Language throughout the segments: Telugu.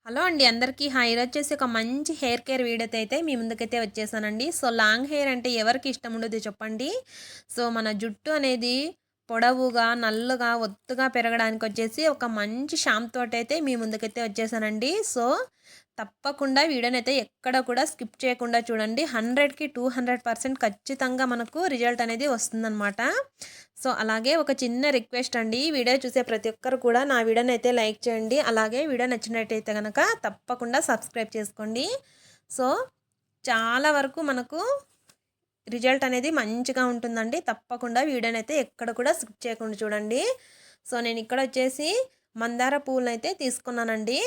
హలో అండి అందరికీ హాయ్. ఈరోజు వచ్చేసి ఒక మంచి హెయిర్ కేర్ వీడియోతో అయితే మీ ముందుకైతే వచ్చేసానండి. సో లాంగ్ హెయిర్ అంటే ఎవరికి ఇష్టం ఉండదు చెప్పండి. సో మన జుట్టు అనేది పొడవుగా నల్లగా ఒత్తుగా పెరగడానికి వచ్చేసి ఒక మంచి షాంపూ తోటైతే మీ ముందుకైతే వచ్చేసానండి. సో తప్పకుండా వీడియోనైతే ఎక్కడ కూడా స్కిప్ చేయకుండా చూడండి. 100కి 200% ఖచ్చితంగా మనకు రిజల్ట్ అనేది వస్తుందన్నమాట. సో అలాగే ఒక చిన్న రిక్వెస్ట్ అండి, వీడియో చూసే ప్రతి ఒక్కరు కూడా నా వీడియోని అయితే లైక్ చేయండి. అలాగే వీడియో నచ్చినట్టయితే కనుక తప్పకుండా సబ్స్క్రైబ్ చేసుకోండి. సో చాలా వరకు మనకు రిజల్ట్ అనేది మంచిగా ఉంటుందండి. తప్పకుండా వీడియోని అయితే ఎక్కడ కూడా స్కిప్ చేయకుండా చూడండి. సో నేను ఇక్కడ వచ్చేసి మందార పూలను అయితే తీసుకున్నానండి.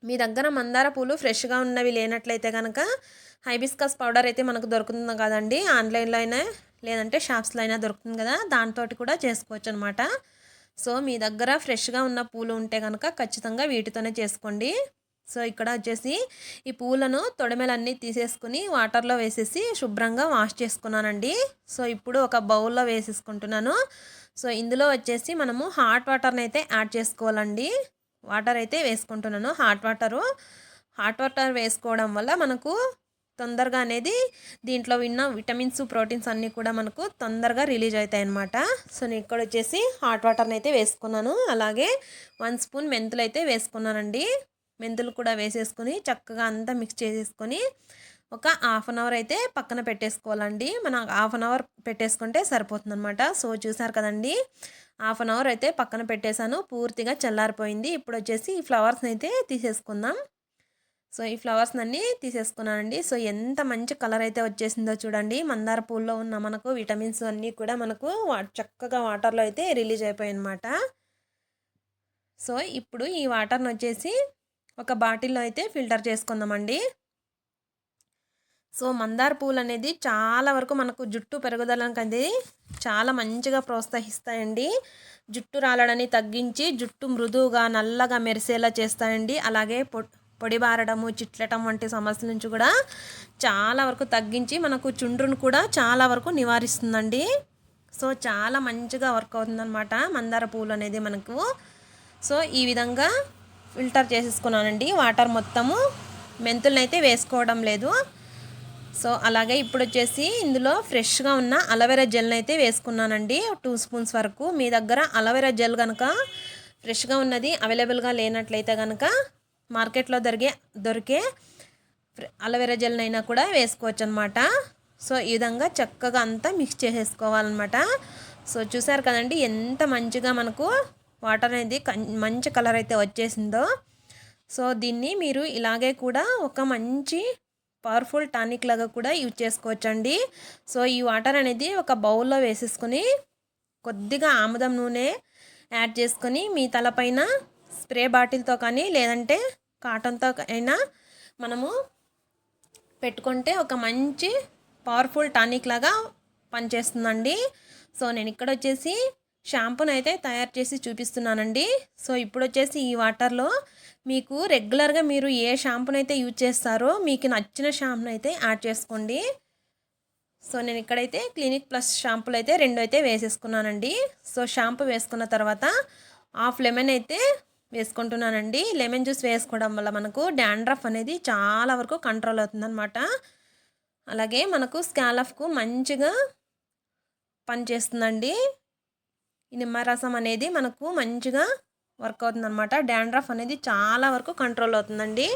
మీ దగ్గర మందార పూలు ఫ్రెష్గా ఉన్నవి లేనట్లయితే కనుక హైబిస్కస్ పౌడర్ అయితే మనకు దొరుకుతుంది కదండి. ఆన్లైన్లో అయినా లేదంటే షాప్స్లో అయినా దొరుకుతుంది కదా, దాంతో కూడా చేసుకోవచ్చు అనమాట. సో మీ దగ్గర ఫ్రెష్గా ఉన్న పూలు ఉంటే కనుక ఖచ్చితంగా వీటితోనే చేసుకోండి. సో ఇక్కడ వచ్చేసి ఈ పూలను తొడిమెలన్నీ తీసేసుకుని వాటర్లో వేసేసి శుభ్రంగా వాష్ చేసుకున్నానండి. సో ఇప్పుడు ఒక బౌల్లో వేసేసుకుంటున్నాను. సో ఇందులో వచ్చేసి మనము హాట్ వాటర్ని అయితే యాడ్ చేసుకోవాలండి. వాటర్ అయితే వేసుకుంటున్నాను. హాట్ వాటర్ వేసుకోవడం వల్ల మనకు తొందరగా అనేది దీంట్లో ఉన్న విటమిన్స్ ప్రోటీన్స్ అన్నీ కూడా మనకు తొందరగా రిలీజ్ అవుతాయి అన్నమాట. సో నేను ఇక్కడ వచ్చేసి హాట్ వాటర్ని అయితే వేసుకున్నాను. అలాగే 1 స్పూన్ మెంతులు అయితే వేసుకున్నానండి. మెంతులు కూడా వేసేసుకొని చక్కగా అంతా మిక్స్ చేసేసుకొని ఒక హాఫ్ అన్ అవర్ అయితే పక్కన పెట్టేసుకోవాలండి. మనం హాఫ్ అన్ అవర్ పెట్టేసుకుంటే సరిపోతుంది అనమాట. సో చూసారు కదండి, హాఫ్ అన్ అవర్ అయితే పక్కన పెట్టేశాను. పూర్తిగా చల్లారిపోయింది. ఇప్పుడు వచ్చేసి ఈ ఫ్లవర్స్ని అయితే తీసేసుకుందాం. సో ఈ ఫ్లవర్స్ అన్నీ తీసేసుకున్నానండి. సో ఎంత మంచి కలర్ అయితే వచ్చేసిందో చూడండి. మందార పూల్లో ఉన్న మనకు విటమిన్స్ అన్నీ కూడా మనకు చక్కగా వాటర్లో అయితే రిలీజ్ అయిపోయాయి అనమాట. సో ఇప్పుడు ఈ వాటర్ని వచ్చేసి ఒక బాటిల్లో అయితే ఫిల్టర్ చేసుకుందామండి. సో మందార పూలు అనేది చాలా వరకు మనకు జుట్టు పెరుగుదలకు అనేది చాలా మంచిగా ప్రోత్సహిస్తాయండి. జుట్టు రాలడాన్ని తగ్గించి జుట్టు మృదువుగా నల్లగా మెరిసేలా చేస్తాయండి. అలాగే పొడిబారడము చిట్లటం వంటి సమస్యల నుంచి కూడా చాలా వరకు తగ్గించి మనకు చుండ్రును కూడా చాలా వరకు నివారిస్తుందండి. సో చాలా మంచిగా వర్క్ అవుతుందన్నమాట మందార పూలు అనేది మనకు. సో ఈ విధంగా ఫిల్టర్ చేసేసుకున్నానండి వాటర్ మొత్తము. మెంతులను అయితే వేసుకోవడం లేదు. సో అలాగే ఇప్పుడు వచ్చేసి ఇందులో ఫ్రెష్గా ఉన్న అలోవెరా జెల్ని అయితే వేసుకున్నానండి 2 స్పూన్స్ వరకు. మీ దగ్గర అలోవెరా జెల్ కనుక ఫ్రెష్గా ఉన్నది అవైలబుల్గా లేనట్లయితే కనుక మార్కెట్లో దొరికే అలోవెరా జెల్ని అయినా కూడా వేసుకోవచ్చు అనమాట. సో ఈ విధంగా చక్కగా అంతా మిక్స్ చేసేసుకోవాలన్నమాట. సో చూసారు కదండి ఎంత మంచిగా మనకు వాటర్ అనేది మంచి కలర్ అయితే వచ్చేసిందో. సో దీన్ని మీరు ఇలాగే కూడా ఒక మంచి పవర్ఫుల్ టానిక్ లాగా కూడా యూజ్ చేసుకోవచ్చండి. సో ఈ వాటర్ అనేది ఒక బౌల్లో వేసేసుకొని కొద్దిగా ఆముదం నూనె యాడ్ చేసుకొని మీ తలపైన స్ప్రే బాటిల్తో కానీ లేదంటే కాటన్తో అయినా మనము పెట్టుకుంటే ఒక మంచి పవర్ఫుల్ టానిక్ లాగా పనిచేస్తుందండి. సో నేను ఇక్కడ వచ్చేసి షాంపూని అయితే తయారు చేసి చూపిస్తున్నానండి. సో ఇప్పుడు వచ్చేసి ఈ వాటర్లో మీకు రెగ్యులర్గా మీరు ఏ షాంపూని అయితే యూజ్ చేస్తారో మీకు నచ్చిన షాంపూని అయితే యాడ్ చేసుకోండి. సో నేను ఇక్కడైతే క్లినిక్ ప్లస్ షాంపూలు అయితే 2 అయితే వేసేసుకున్నానండి. సో షాంపూ వేసుకున్న తర్వాత హాఫ్ లెమన్ అయితే వేసుకుంటున్నానండి. లెమన్ జ్యూస్ వేసుకోవడం వల్ల మనకు డాండ్రఫ్ అనేది చాలా వరకు కంట్రోల్ అవుతుందన్నమాట. అలాగే మనకు స్కాల్ప్కు మంచిగా పనిచేస్తుందండి. ఈ నిమ్మరసం అనేది మనకు మంచిగా వర్క్ అవుతుందన్నమాట. డాండ్రఫ్ అనేది చాలా వరకు కంట్రోల్ అవుతుందండి.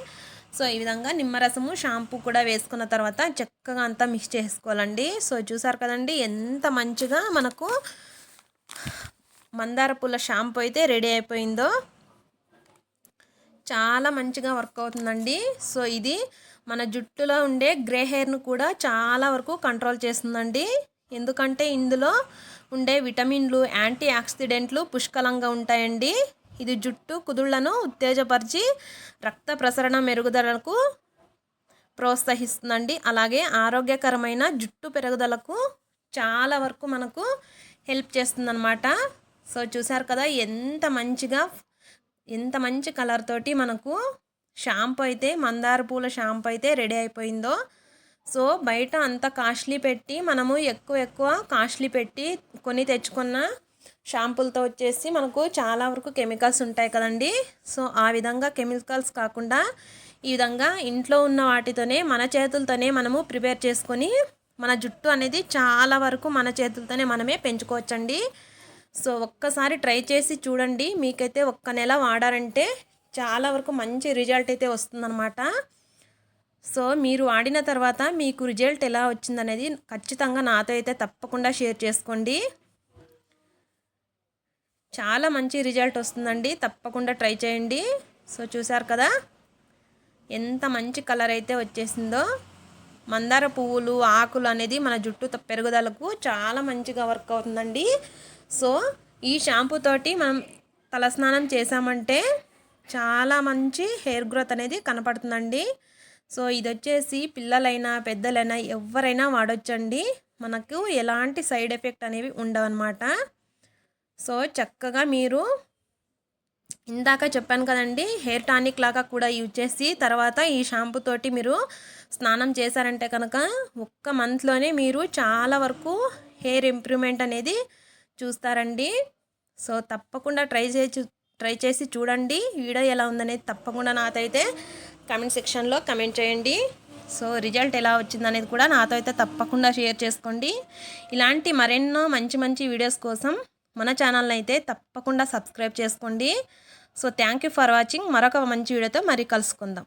సో ఈ విధంగా నిమ్మరసము షాంపూ కూడా వేసుకున్న తర్వాత చక్కగా అంతా మిక్స్ చేసుకోవాలండి. సో చూసారు కదండి ఎంత మంచిగా మనకు మందార పూల షాంపూ అయితే రెడీ అయిపోయిందో. చాలా మంచిగా వర్క్ అవుతుందండి. సో ఇది మన జుట్టులో ఉండే గ్రే హెయిర్ను కూడా చాలా వరకు కంట్రోల్ చేస్తుందండి. ఎందుకంటే ఇందులో ఉండే విటమిన్లు యాంటీ ఆక్సిడెంట్లు పుష్కలంగా ఉంటాయండి. ఇది జుట్టు కుదుళ్లను ఉత్తేజపరిచి రక్త ప్రసరణ మెరుగుదలకు ప్రోత్సహిస్తుందండి. అలాగే ఆరోగ్యకరమైన జుట్టు పెరుగుదలకు చాలా వరకు మనకు హెల్ప్ చేస్తుందన్నమాట. సో చూసారు కదా ఎంత మంచి కలర్ తోటి మనకు షాంపూ అయితే మందార పూల షాంపూ అయితే రెడీ అయిపోయిందో. సో బయట అంత కాస్ట్లీ పెట్టి మనము ఎక్కువ కాస్ట్లీ పెట్టి కొని తెచ్చుకున్న షాంపూలతో వచ్చేసి మనకు చాలా వరకు కెమికల్స్ ఉంటాయి కదండి. సో ఆ విధంగా కెమికల్స్ కాకుండా ఈ విధంగా ఇంట్లో ఉన్న వాటితోనే మన చేతులతోనే మనము ప్రిపేర్ చేసుకొని మన జుట్టు అనేది చాలా వరకు మన చేతులతోనే మనమే పెంచుకోవచ్చండి. సో ఒక్కసారి ట్రై చేసి చూడండి. మీకైతే ఒక్క నెల వాడారంటే చాలా వరకు మంచి రిజల్ట్ అయితే వస్తుందన్నమాట. సో మీరు వాడిన తర్వాత మీకు రిజల్ట్ ఎలా వచ్చిందనేది ఖచ్చితంగా నాతో అయితే తప్పకుండా షేర్ చేసుకోండి. చాలా మంచి రిజల్ట్ వస్తుందండి. తప్పకుండా ట్రై చేయండి. సో చూసారు కదా ఎంత మంచి కలర్ అయితే వచ్చేసిందో. మందార పువ్వులు ఆకులు అనేది మన జుట్టు పెరుగుదలకు చాలా మంచిగా వర్క్ అవుతుందండి. సో ఈ షాంపూ తోటి మనం తలస్నానం చేసామంటే చాలా మంచి హెయిర్ గ్రోత్ అనేది కనపడుతుందండి. సో ఇది వచ్చేసి పిల్లలైనా పెద్దలైనా ఎవరైనా వాడొచ్చండి. మనకు ఎలాంటి సైడ్ ఎఫెక్ట్ అనేవి ఉండవన్నమాట. సో చక్కగా మీరు ఇందాక చెప్పాను కదండి, హెయిర్ టానిక్ లాగా కూడా యూజ్ చేసి తర్వాత ఈ షాంపూ తోటి మీరు స్నానం చేశారంటే కనుక ఒక్క మంత్లోనే మీరు చాలా వరకు హెయిర్ ఇంప్రూవ్మెంట్ అనేది చూస్తారండి. సో తప్పకుండా ట్రై చేసి చూడండి. వీడియో ఎలా ఉందనేది తప్పకుండా నాతో అయితే కామెంట్ సెక్షన్లో కామెంట్ చేయండి. సో రిజల్ట్ ఎలా వచ్చిందనేది కూడా నాతో అయితే తప్పకుండా షేర్ చేసుకోండి. ఇలాంటి మరెన్నో మంచి మంచి వీడియోస్ కోసం మన ఛానల్ని అయితే తప్పకుండా సబ్స్క్రైబ్ చేసుకోండి. So thank you for watching. మరొక మంచి వీడియోతో మరి కలుసుకుందాం.